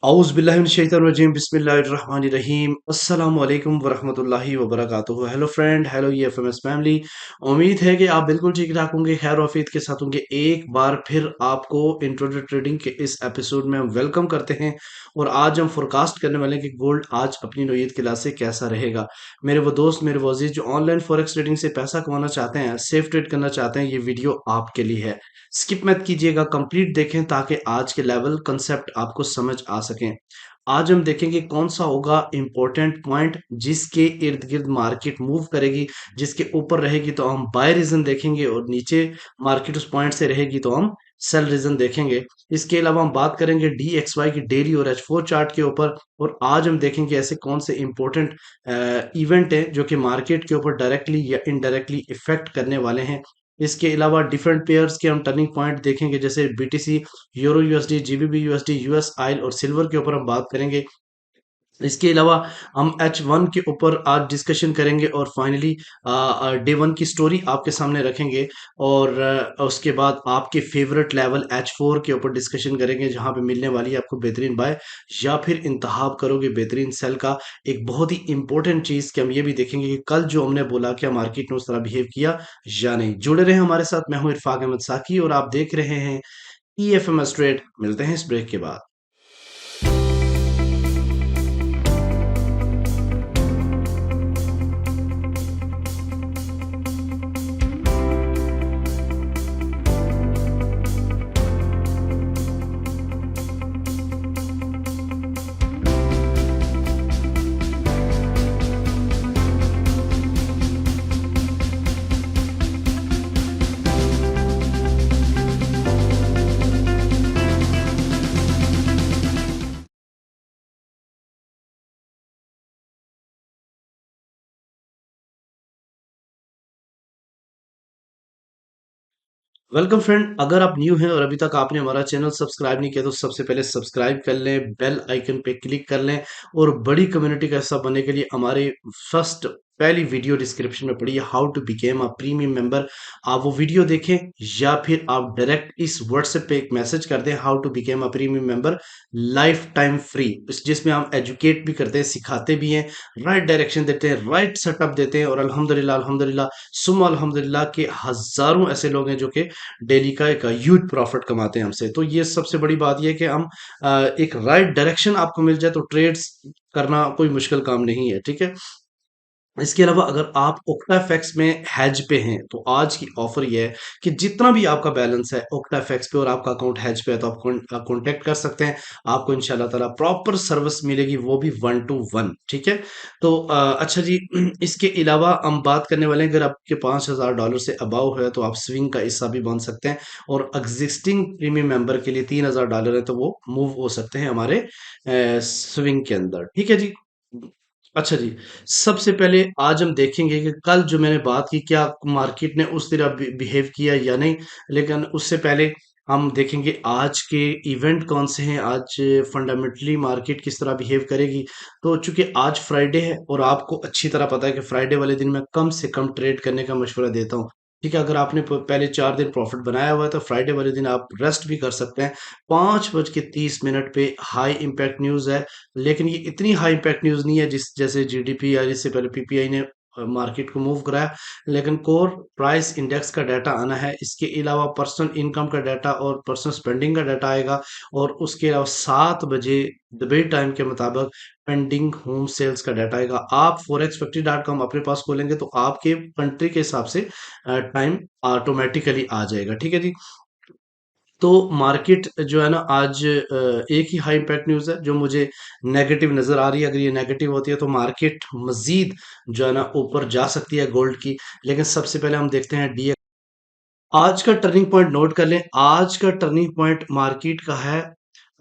औज़ुबिल्लाहिमिनश्शैतानिर्रजीम बिस्मिल्लाहिर्रहमानिर्रहीम अस्सलामु अलैकुम वरहमतुल्लाहि वबरकातुहू। Hello friend, hello EFMS family. उम्मीद है कि आप बिल्कुल ठीक-ठाक होंगे, खैर ऑफियत के साथ होंगे। एक बार फिर आपको इंट्रोडक्टरी ट्रेडिंग के इस एपिसोड में हम वेलकम करते हैं और आज हम फोरकास्ट करने वाले हैं कि गोल्ड आज अपनी नौयत के लिहाज से कैसा रहेगा। मेरे वो दोस्त, मेरे वो अज़ीज़ जो ऑनलाइन फॉरेक्स ट्रेडिंग से पैसा कमाना चाहते हैं, सेफ ट्रेड करना चाहते हैं, ये वीडियो आपके लिए है। स्किप मत कीजिएगा, कंप्लीट देखें ताकि आज के लेवल कंसेप्ट आपको समझ आ सकें। आज हम देखेंगे कौन सा होगा इंपॉर्टेंट पॉइंट जिसके इर्द गिर्द मार्केट मूव करेगी, जिसके ऊपर रहेगी तो हम बाय रीजन देखेंगे और नीचे मार्केट उस पॉइंट से रहेगी तो हम सेल रीजन देखेंगे। इसके अलावा हम बात करेंगे DXY की डेली और H4 चार्ट के ऊपर और आज हम देखेंगे ऐसे कौन से इंपॉर्टेंट इवेंट है जो कि मार्केट के ऊपर डायरेक्टली या इनडायरेक्टली इफेक्ट करने वाले हैं। इसके अलावा डिफरेंट पेयर्स के हम टर्निंग पॉइंट देखेंगे, जैसे BTC, euro USD, GBP USD, US oil और सिल्वर के ऊपर हम बात करेंगे। इसके अलावा हम H1 के ऊपर आज डिस्कशन करेंगे और फाइनली डे वन की स्टोरी आपके सामने रखेंगे और उसके बाद आपके फेवरेट लेवल H4 के ऊपर डिस्कशन करेंगे, जहां पे मिलने वाली है आपको बेहतरीन बाय या फिर इंतहाब करोगे बेहतरीन सेल का। एक बहुत ही इंपॉर्टेंट चीज कि हम ये भी देखेंगे कि कल जो हमने बोला क्या मार्केट ने उस तरह बिहेव किया या नहीं। जुड़े रहे हमारे साथ, मैं हूं इरफाक अहमद साकी और आप देख रहे हैं EFMS ट्रेड। मिलते हैं इस ब्रेक के बाद। वेलकम फ्रेंड, अगर आप न्यू हैं और अभी तक आपने हमारा चैनल सब्सक्राइब नहीं किया तो सबसे पहले सब्सक्राइब कर लें, बेल आइकन पे क्लिक कर लें और बड़ी कम्युनिटी का हिस्सा बनने के लिए हमारे फर्स्ट पहली वीडियो डिस्क्रिप्शन में पड़ी है, how to become a premium member. आप वो वीडियो देखें या फिर आप डायरेक्ट इस व्हाट्सएप पे एक मैसेज कर दें, how to become a premium member life time free, जिसमें हम एजुकेट भी करते हैं, सिखाते भी हैं, राइट डायरेक्शन देते हैं, राइट सेटअप देते हैं और अल्हम्दुलिल्लाह अल्हम्दुलिल्लाह सुम्मा अल्हम्दुलिल्लाह के हजारों ऐसे लोग हैं जो कि डेली का एक ह्यूज प्रॉफिट कमाते हैं हमसे। तो ये सबसे बड़ी बात ये है कि हम एक राइट डायरेक्शन आपको मिल जाए तो ट्रेड्स करना कोई मुश्किल काम नहीं है, ठीक है। इसके अलावा अगर आप ओक्टाफेक्स में हैज पे हैं तो आज की ऑफर ये है कि जितना भी आपका बैलेंस है ओक्टाफेक्स पे और आपका अकाउंट हैज पे है तो आप कांटेक्ट कर सकते हैं। आपको इंशाल्लाह ताला प्रॉपर सर्विस मिलेगी, वो भी 1 to 1, ठीक है। तो अच्छा जी, इसके अलावा हम बात करने वाले हैं, अगर आपके $5,000 से अबाव है तो आप स्विंग का हिस्सा भी बन सकते हैं और एग्जिस्टिंग प्रीमियम मेंबर के लिए $3,000 है तो वो मूव हो सकते हैं हमारे स्विंग के अंदर, ठीक है जी। अच्छा जी, सबसे पहले आज हम देखेंगे कि कल जो मैंने बात की क्या मार्केट ने उस तरह बिहेव किया या नहीं, लेकिन उससे पहले हम देखेंगे आज के इवेंट कौन से हैं, आज फंडामेंटली मार्केट किस तरह बिहेव करेगी। तो चूंकि आज फ्राइडे है और आपको अच्छी तरह पता है कि फ्राइडे वाले दिन मैं कम से कम ट्रेड करने का मशवरा देता हूँ, ठीक है। अगर आपने पहले 4 दिन प्रॉफिट बनाया हुआ है तो फ्राइडे वाले दिन आप रेस्ट भी कर सकते हैं। 5:30 पे हाई इम्पैक्ट न्यूज है, लेकिन ये इतनी हाई इम्पैक्ट न्यूज़ नहीं है जिस जैसे जीडीपी या इससे पहले पीपीआई ने मार्केट को मूव कराया। लेकिन कोर प्राइस इंडेक्स का डाटा आना है, इसके अलावा पर्सनल इनकम का डाटा और पर्सनल स्पेंडिंग का डाटा आएगा और उसके अलावा 7 बजे दुबई टाइम के मुताबिक पेंडिंग होम सेल्स का डाटा आएगा। आप forexfactory.com अपने पास खोलेंगे तो आपके कंट्री के हिसाब से टाइम ऑटोमेटिकली आ जाएगा, ठीक है जी। तो मार्केट जो है ना आज एक ही हाई इम्पैक्ट न्यूज़ है जो मुझे नेगेटिव नज़र आ रही है। अगर ये नेगेटिव होती है तो मार्केट मज़ीद जो है ना ऊपर जा सकती है गोल्ड की। लेकिन सबसे पहले हम देखते हैं डी आज का टर्निंग पॉइंट नोट कर लें। आज का टर्निंग पॉइंट मार्केट का है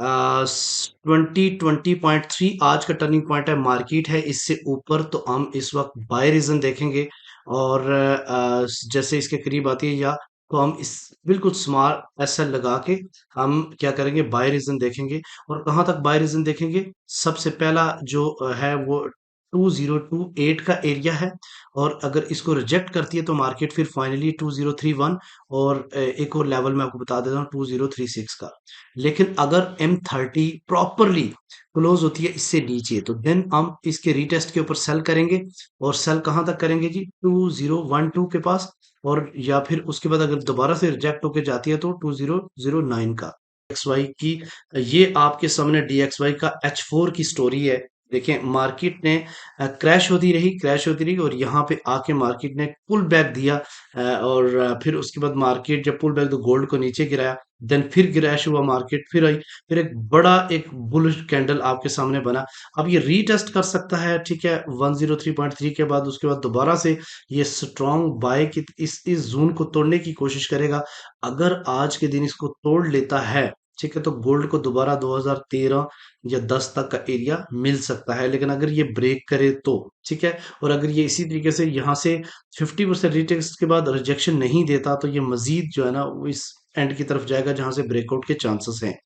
2020.3 आज का टर्निंग पॉइंट है, मार्केट है इससे ऊपर तो हम इस वक्त बाय रीजन देखेंगे और जैसे इसके करीब आती है या तो हम इस बिल्कुल स्मॉल एसएल लगा के हम क्या करेंगे, बाय रीजन देखेंगे। और कहाँ तक बाय रीजन देखेंगे, सबसे पहला जो है वो 2028 का एरिया है, और अगर इसको रिजेक्ट करती है तो मार्केट फिर फाइनली 2031, और एक और लेवल मैं आपको बता देता हूँ 2036 का। लेकिन अगर M30 प्रॉपरली क्लोज होती है इससे नीचे, तो देन हम इसके रीटेस्ट के ऊपर सेल करेंगे, और सेल कहां तक करेंगे जी, 2012 के पास, और या फिर उसके बाद अगर दोबारा से रिजेक्ट होके जाती है तो 2009 का। DXY की, ये आपके सामने DXY का H4 की स्टोरी है। देखें, मार्केट ने क्रैश होती रही, और यहाँ पे आके मार्केट ने पुल बैक दिया, और फिर उसके बाद मार्केट जब पुल बैक, तो गोल्ड को नीचे गिराया, देन फिर क्रैश हुआ, मार्केट फिर आई, फिर एक बुलिश कैंडल आपके सामने बना। अब ये रीटेस्ट कर सकता है, ठीक है, 103.3 के बाद, उसके बाद दोबारा से ये स्ट्रॉन्ग बाय की इस जोन को तोड़ने की कोशिश करेगा। अगर आज के दिन इसको तोड़ लेता है, ठीक है, तो गोल्ड को दोबारा 2013 या 10 तक का एरिया मिल सकता है। लेकिन अगर ये ब्रेक करे तो, ठीक है, और अगर ये इसी तरीके से यहाँ से 50% रिटेस्ट के बाद रिजेक्शन नहीं देता, तो ये मजीद जो है ना वो इस एंड की तरफ जाएगा जहां से ब्रेकआउट के चांसेस हैं।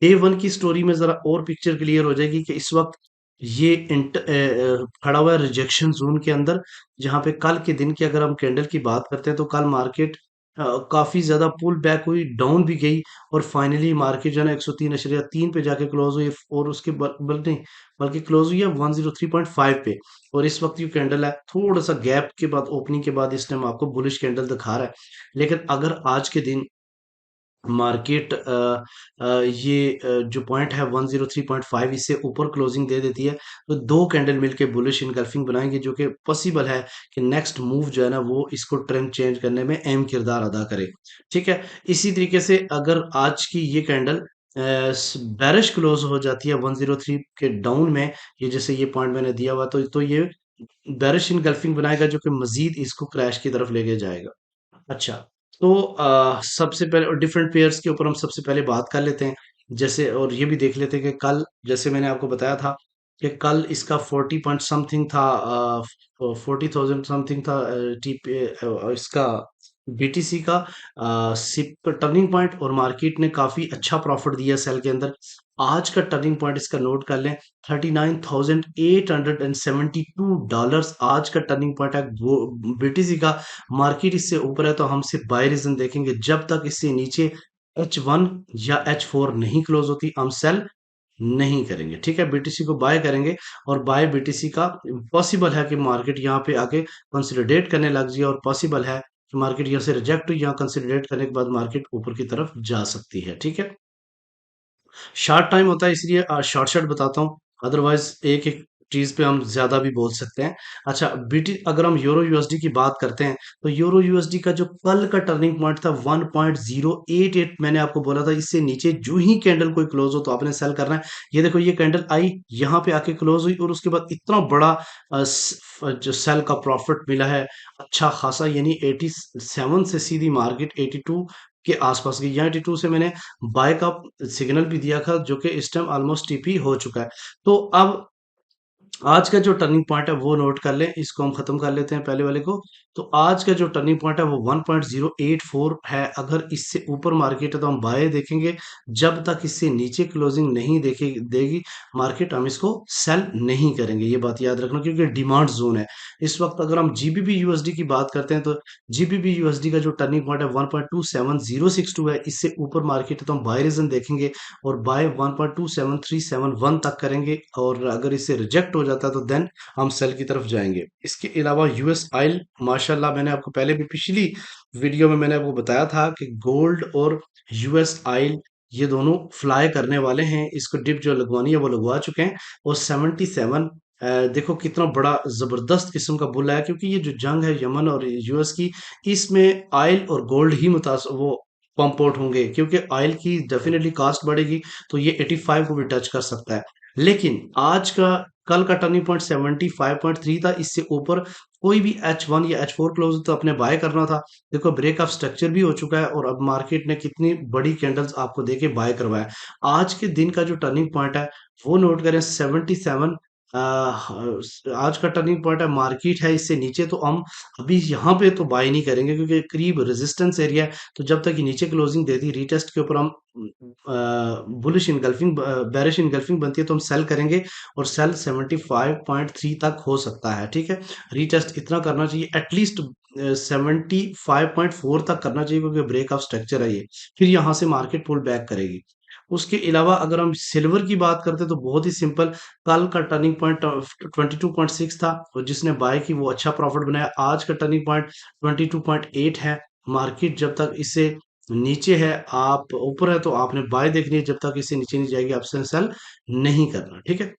डे वन की स्टोरी में जरा और पिक्चर क्लियर हो जाएगी कि इस वक्त ये खड़ा हुआ है रिजेक्शन जोन के अंदर, जहां पे कल के दिन की अगर हम कैंडल की बात करते हैं, तो कल मार्केट काफी ज्यादा पुल बैक हुई, डाउन भी गई, और फाइनली मार्केट जो है ना 103.3 पे जाके क्लोज हुई, और उसके नहीं, बल्कि क्लोज हुई है 103.5 पे। और इस वक्त ये कैंडल है थोड़ा सा गैप के बाद, ओपनिंग के बाद इस टाइम आपको बुलिश कैंडल दिखा रहा है। लेकिन अगर आज के दिन मार्केट जो पॉइंट है 103.5 इससे ऊपर क्लोजिंग दे देती है, तो दो कैंडल मिलके बुलिश इनगल्फिंग बनाएंगे, जो कि पॉसिबल है कि नेक्स्ट मूव जो है ना वो इसको ट्रेंड चेंज करने में अहम किरदार अदा करे। ठीक है, इसी तरीके से अगर आज की ये कैंडल बैरिश क्लोज हो जाती है 103 के डाउन में, ये जैसे ये पॉइंट मैंने दिया हुआ, तो ये बैरिश इनगल्फिंग बनाएगा, जो कि मजीद इसको क्रैश की तरफ लेके जाएगा। अच्छा, तो सबसे पहले डिफरेंट पेयर्स के ऊपर हम सबसे पहले बात कर लेते हैं। जैसे, और ये भी देख लेते हैं कि कल, जैसे मैंने आपको बताया था कि कल इसका 40 पॉइंट समथिंग था, 40,000 समथिंग था, इसका BTC का सिप टर्निंग पॉइंट, और मार्केट ने काफी अच्छा प्रॉफिट दिया सेल के अंदर। आज का टर्निंग पॉइंट इसका नोट कर लें, $39,872 आज का टर्निंग पॉइंट है BTC का। मार्केट इससे ऊपर है तो हम सिर्फ बाय रीजन देखेंगे, जब तक इससे नीचे H1 या H4 नहीं क्लोज होती हम सेल नहीं करेंगे। ठीक है, BTC को बाय करेंगे, और बाय BTC का पॉसिबल है कि मार्केट यहाँ पे आके कंसोलिडेट करने लग जाए, और पॉसिबल है कि मार्केट यहाँ से रिजेक्ट हुई, यहाँ कंसोलिडेट करने के बाद मार्केट ऊपर की तरफ जा सकती है। ठीक है, शॉर्ट टाइम होता है इसलिए शॉर्ट शॉर्ट बताता हूँ, अदरवाइज एक एक चीज पे हम ज्यादा भी बोल सकते हैं। अच्छा, बीटी अगर हम यूरो यूएसडी की बात करते हैं, तो यूरो यूएसडी का जो कल का टर्निंग पॉइंट था 1.088, मैंने आपको बोला था इससे नीचे जो ही कैंडल कोई क्लोज हो तो आपने सेल करना है। ये देखो, ये कैंडल आई, यहाँ पे आके क्लोज हुई, और उसके बाद इतना बड़ा जो सेल का प्रॉफिट मिला है अच्छा खासा, यानी 87 से सीधी मार्केट 82 के आसपास गई। यहाँ 82 से मैंने बाय का सिग्नल भी दिया था, जो कि इस टाइम ऑलमोस्ट टीपी हो चुका है। तो अब आज का जो टर्निंग पॉइंट है वो नोट कर लें, इसको हम खत्म कर लेते हैं पहले वाले को। तो आज का जो टर्निंग पॉइंट है वो 1.084 है। अगर इससे ऊपर मार्केट है तो हम बाय देखेंगे, जब तक इससे नीचे क्लोजिंग नहीं देगी मार्केट, हम इसको सेल नहीं करेंगे। ये बात याद रखना, क्योंकि डिमांड जोन है इस वक्त। अगर हम GBP USD की बात करते हैं, तो GBP USD का जो टर्निंग पॉइंट है 1.27062 है, इससे ऊपर मार्केट है तो हम बाय रीजन देखेंगे, और बाय 1.27371 तक करेंगे, और अगर इससे रिजेक्ट हो जाता है तो देन हम सेल की तरफ जाएंगे। इसके अलावा US ऑयल, माशाल्लाह, मैंने आपको पहले भी पिछली वीडियो में मैंने आपको बताया था कि गोल्ड और US ऑयल ये दोनों फ्लाई करने वाले हैं। इसको डिप जो लगवानी है वो लगवा चुके हैं, और 77 देखो कितना बड़ा जबरदस्त किस्म का बुल है, क्योंकि ये जो जंग है यमन और US की, इसमें ऑयल और गोल्ड ही मुतास वो पंप आउट होंगे, क्योंकि ऑयल की डेफिनेटली कास्ट बढ़ेगी, तो ये 85 को भी टच कर सकता है। लेकिन आज का कल का टर्निंग पॉइंट 75.3 था, इससे ऊपर कोई भी H1 या H4 क्लोज तो अपने बाय करना था। देखो, ब्रेक ऑफ स्ट्रक्चर भी हो चुका है, और अब मार्केट ने कितनी बड़ी कैंडल्स आपको देके बाय करवाया। आज के दिन का जो टर्निंग पॉइंट है वो नोट करें, 77 आज का टर्निंग पॉइंट है, मार्केट है इससे नीचे, तो हम अभी यहाँ पे तो बाय नहीं करेंगे क्योंकि करीब रेजिस्टेंस एरिया है। तो जब तक ये नीचे क्लोजिंग देती है रीटेस्ट के ऊपर, हम बुलिश इनगल्फिंग बेरिश इनगल्फिंग बनती है तो हम सेल करेंगे, और सेल 75.3 तक हो सकता है। ठीक है, रीटेस्ट इतना करना चाहिए एटलीस्ट, 75.4 तक करना चाहिए क्योंकि ब्रेक ऑफ स्ट्रक्चर है ये। फिर यहाँ से मार्केट पुल बैक करेगी। उसके अलावा अगर हम सिल्वर की बात करते हैं तो बहुत ही सिंपल, कल का टर्निंग पॉइंट 22.6 था, और जिसने बाय की वो अच्छा प्रॉफिट बनाया। आज का टर्निंग पॉइंट 22.8 है। मार्केट जब तक इससे नीचे है, आप ऊपर है तो आपने बाय देखनी है, जब तक इससे नीचे नहीं जाएगी आपसे सेल नहीं करना। ठीक है,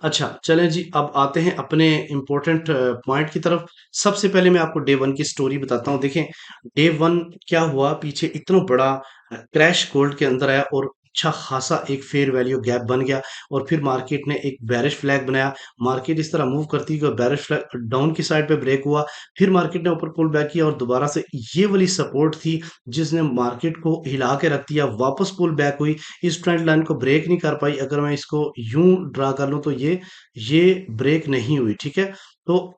अच्छा चलें जी, अब आते हैं अपने इम्पोर्टेंट पॉइंट की तरफ। सबसे पहले मैं आपको डे वन की स्टोरी बताता हूँ। देखें, डे वन क्या हुआ, पीछे इतना बड़ा क्रैश गोल्ड के अंदर आया और अच्छा खासा एक फेयर वैल्यू गैप बन गया, और फिर मार्केट ने एक बेरिश फ्लैग बनाया। मार्केट इस तरह मूव करती है कि बेरिश फ्लैग डाउन की साइड पे ब्रेक हुआ, फिर मार्केट ने ऊपर पुल बैक किया, और दोबारा से ये वाली सपोर्ट थी जिसने मार्केट को हिला के रख दिया, वापस पुल बैक हुई। इस ट्रेंड लाइन को ब्रेक नहीं कर पाई। अगर मैं इसको यूं ड्रा कर लूं तो ये ब्रेक नहीं हुई। ठीक है, तो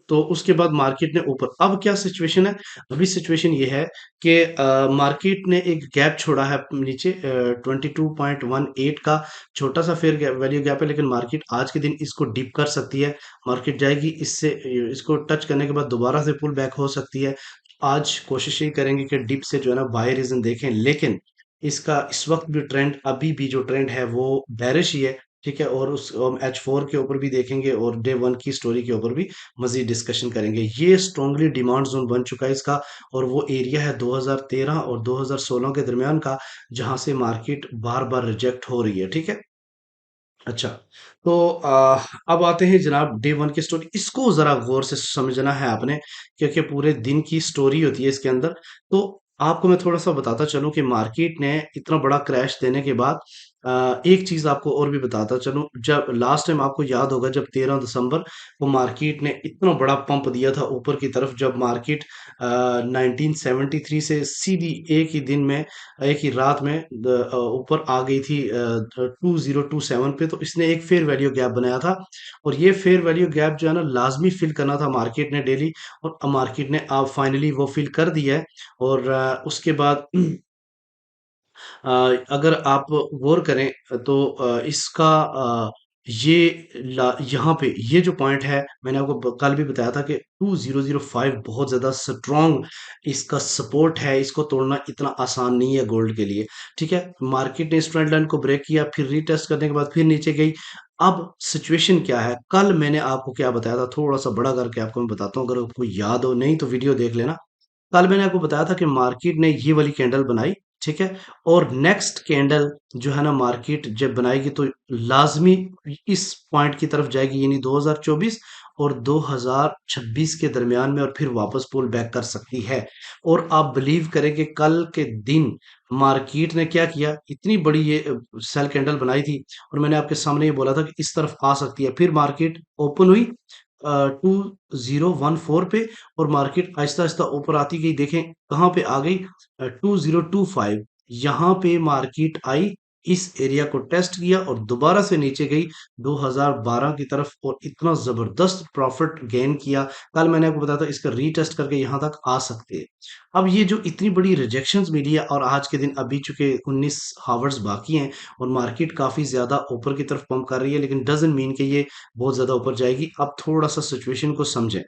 तो उसके बाद मार्केट ने ऊपर, अब क्या सिचुएशन है, अभी सिचुएशन ये है कि मार्केट ने एक गैप छोड़ा है नीचे, 22.18 का छोटा सा फेयर गैप, वैल्यू गैप है, लेकिन मार्केट आज के दिन इसको डिप कर सकती है। मार्केट जाएगी इससे, इसको टच करने के बाद दोबारा से पुल बैक हो सकती है। आज कोशिश ये करेंगे कि डिप से जो है ना बाय रीजन देखें, लेकिन इसका इस वक्त भी ट्रेंड, अभी भी जो ट्रेंड है वो बेरिश ही है। ठीक है, और उस हम H4 के ऊपर भी देखेंगे और डे वन की स्टोरी के ऊपर भी मजीद डिस्कशन करेंगे। ये स्ट्रांगली डिमांड जोन बन चुका है इसका, और वो एरिया है 2013 और 2016 के दरमियान का, जहां से मार्केट बार बार रिजेक्ट हो रही है। ठीक है, अच्छा, तो अब आते हैं जनाब डे वन की स्टोरी। इसको जरा गौर से समझना है आपने, क्योंकि पूरे दिन की स्टोरी होती है इसके अंदर। तो आपको मैं थोड़ा सा बताता चलूं कि मार्केट ने इतना बड़ा क्रैश देने के बाद, एक चीज आपको और भी बताता चलूं। जब लास्ट टाइम आपको याद होगा, जब 13 दिसंबर को मार्केट ने इतना बड़ा पंप दिया था ऊपर की तरफ, जब मार्केट 1973 से सीधी एक ही दिन में, एक ही रात में ऊपर आ गई थी 2027 पे, तो इसने एक फेयर वैल्यू गैप बनाया था। और ये फेयर वैल्यू गैप जो है ना लाजमी फिल करना था मार्केट ने डेली, और मार्केट ने अब फाइनली वो फिल कर दिया है। और उसके बाद अ, अगर आप गौर करें तो इसका यहाँ पे ये जो पॉइंट है, मैंने आपको कल भी बताया था कि 2005 बहुत ज्यादा स्ट्रॉन्ग इसका सपोर्ट है, इसको तोड़ना इतना आसान नहीं है गोल्ड के लिए। ठीक है, मार्केट ने इस ट्रेंड लाइन को ब्रेक किया, फिर रीटेस्ट करने के बाद फिर नीचे गई। अब सिचुएशन क्या है, कल मैंने आपको क्या बताया था, थोड़ा सा बड़ा करके आपको मैं बताता हूँ, अगर आपको याद हो, नहीं तो वीडियो देख लेना। कल मैंने आपको बताया था कि मार्केट ने ये वाली कैंडल बनाई। ठीक है, और नेक्स्ट कैंडल जो है ना मार्केट जब बनाएगी तो लाजमी इस पॉइंट की तरफ जाएगी, यानी 2024 और 2026 के दरमियान में, और फिर वापस पुल बैक कर सकती है। और आप बिलीव करें कि कल के दिन मार्केट ने क्या किया, इतनी बड़ी ये सेल कैंडल बनाई थी, और मैंने आपके सामने ये बोला था कि इस तरफ आ सकती है। फिर मार्केट ओपन हुई 2014 पे, और मार्केट आहिस्ता आहिस्ता ऊपर आती गई। देखें कहाँ पे आ गई, 2025, यहाँ पे मार्केट आई, इस एरिया को टेस्ट किया और दोबारा से नीचे गई 2012 की तरफ, और इतना जबरदस्त प्रॉफिट गेन किया। कल मैंने आपको बताया था इसका रीटेस्ट करके यहाँ तक आ सकते हैं। अब ये जो इतनी बड़ी रिजेक्शंस मिली है, और आज के दिन अभी चुके 19 हावर्स बाकी हैं, और मार्केट काफी ज्यादा ऊपर की तरफ पंप कर रही है, लेकिन डजंट मीन कि ये बहुत ज्यादा ऊपर जाएगी। अब थोड़ा सा सिचुएशन को समझें।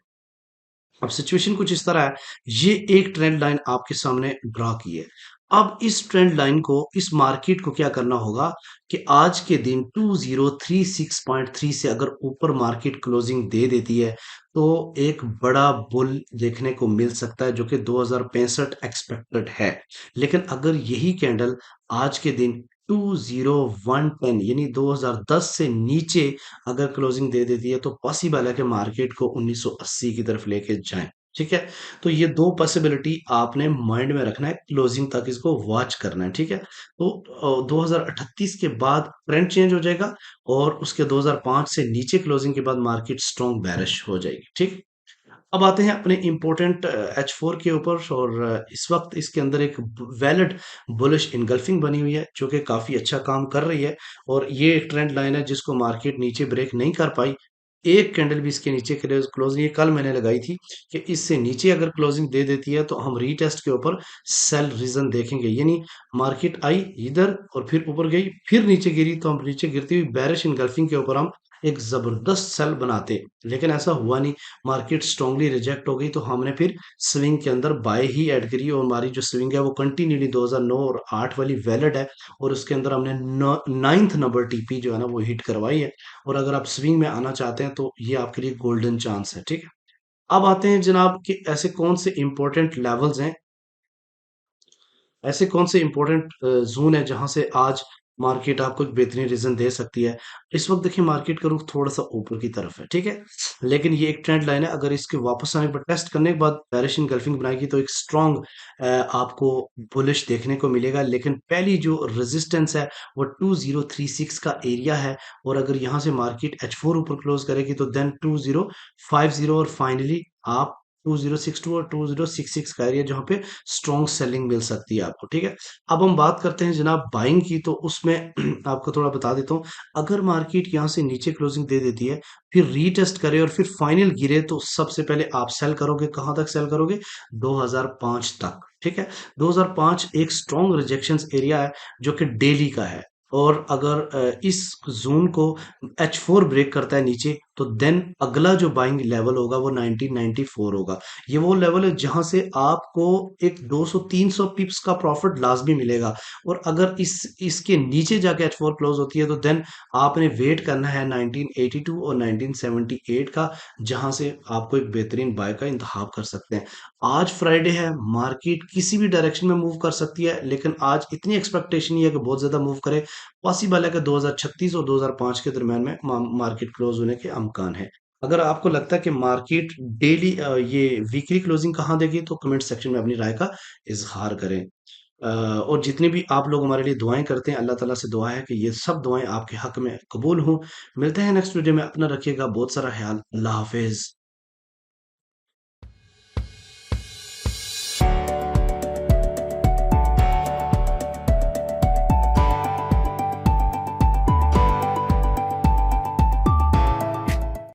अब सिचुएशन कुछ इस तरह है, ये एक ट्रेंड लाइन आपके सामने ड्रा की है। अब इस ट्रेंड लाइन को, इस मार्केट को क्या करना होगा कि आज के दिन 2036.3 से अगर ऊपर मार्केट क्लोजिंग दे देती है, तो एक बड़ा बुल देखने को मिल सकता है, जो कि 2065 एक्सपेक्टेड है। लेकिन अगर यही कैंडल आज के दिन 20110 यानी 2010 से नीचे अगर क्लोजिंग दे देती है, तो पॉसिबल है कि मार्केट को 1980 की तरफ लेके जाएं। ठीक है, तो ये दो पॉसिबिलिटी आपने माइंड में रखना है, क्लोजिंग तक इसको वॉच करना है। ठीक है, तो 2038 के बाद ट्रेंड चेंज हो जाएगा, और उसके 2005 से नीचे क्लोजिंग के बाद मार्केट स्ट्रॉन्ग बैरिश हो जाएगी। ठीक, अब आते हैं अपने इम्पोर्टेंट H4 के ऊपर और इस वक्त इसके अंदर एक वैलिड बुलिश इनगल्फिंग बनी हुई है जो कि काफ़ी अच्छा काम कर रही है। और ये एक ट्रेंड लाइन है जिसको मार्केट नीचे ब्रेक नहीं कर पाई। एक कैंडल भी इसके नीचे क्लोजिंग ये कल मैंने लगाई थी कि इससे नीचे अगर क्लोजिंग दे देती है तो हम रीटेस्ट के ऊपर सेल रीजन देखेंगे, यानी मार्केट आई इधर और फिर ऊपर गई फिर नीचे गिरी तो हम नीचे गिरती हुई बैरिश इनगल्फिंग के ऊपर हम एक जबरदस्त सेल बनाते, लेकिन ऐसा हुआ नहीं। मार्केट स्ट्रांगली रिजेक्ट हो गई तो हमने फिर स्विंग के अंदर बाय ही ऐड करी और हमारी जो स्विंग है वो कंटिन्यूली 2009 और 8 वाली वैलिड है और उसके अंदर हमने 9th नंबर टीपी जो है ना वो हिट करवाई है। और अगर आप स्विंग में आना चाहते हैं तो ये आपके लिए गोल्डन चांस है, ठीक है। अब आते हैं जनाब कि ऐसे कौन से इंपॉर्टेंट लेवल्स हैं, ऐसे कौन से इंपॉर्टेंट जोन है जहां से आज मार्केट आपको एक बेहतरीन रीजन दे सकती है। इस वक्त देखिए मार्केट का रुख थोड़ा सा ऊपर की तरफ है, ठीक है, लेकिन ये एक ट्रेंड लाइन है। अगर इसके वापस आने पर टेस्ट करने के बाद बेरिश इनगल्फिंग बनाएगी तो एक स्ट्रॉन्ग आपको बुलिश देखने को मिलेगा। लेकिन पहली जो रेजिस्टेंस है वो 2036 का एरिया है और अगर यहाँ से मार्केट H4 ऊपर क्लोज करेगी तो देन 2050 और फाइनली आप 2062 और 2066 का एरिया जहाँ पे स्ट्रॉन्ग सेलिंग मिल सकती है आपको, ठीक है। अब हम बात करते हैं जनाब बाइंग की, तो उसमें आपको थोड़ा बता देता हूँ। अगर मार्केट यहाँ से नीचे क्लोजिंग दे देती है फिर रीटेस्ट करे और फिर फाइनल गिरे तो सबसे पहले आप सेल करोगे, कहाँ तक सेल करोगे, 2005 तक, ठीक है। 2005 एक स्ट्रॉन्ग रिजेक्शन एरिया है जो कि डेली का है। और अगर इस जोन को H4 ब्रेक करता है नीचे तो देन अगला जो बाइंग लेवल होगा वो 1994 होगा। ये वो लेवल है जहां से आपको एक 200-300 पिप्स का प्रॉफिट लाजमी मिलेगा। और अगर इसके नीचे जाके H4 क्लोज होती है तो देन आपने वेट करना है 1982 और 1978 का, जहां से आपको एक बेहतरीन बाय का इंतखाब कर सकते हैं। आज फ्राइडे है, मार्केट किसी भी डायरेक्शन में मूव कर सकती है, लेकिन आज इतनी एक्सपेक्टेशन नहीं है कि बहुत ज्यादा मूव करे। पॉसिबल है कि 2036 और 2005 के दरम्यान में मार्केट क्लोज होने के अमकान है। अगर आपको लगता है कि मार्केट डेली ये वीकली क्लोजिंग कहाँ देगी तो कमेंट सेक्शन में अपनी राय का इजहार करें। और जितनी भी आप लोग हमारे लिए दुआएं करते हैं, अल्लाह ताला से दुआ है कि ये सब दुआएं आपके हक में कबूल हों। मिलते हैं नेक्स्ट वीडियो में, अपना रखिएगा बहुत सारा ख्याल। अल्लाह हाफिज।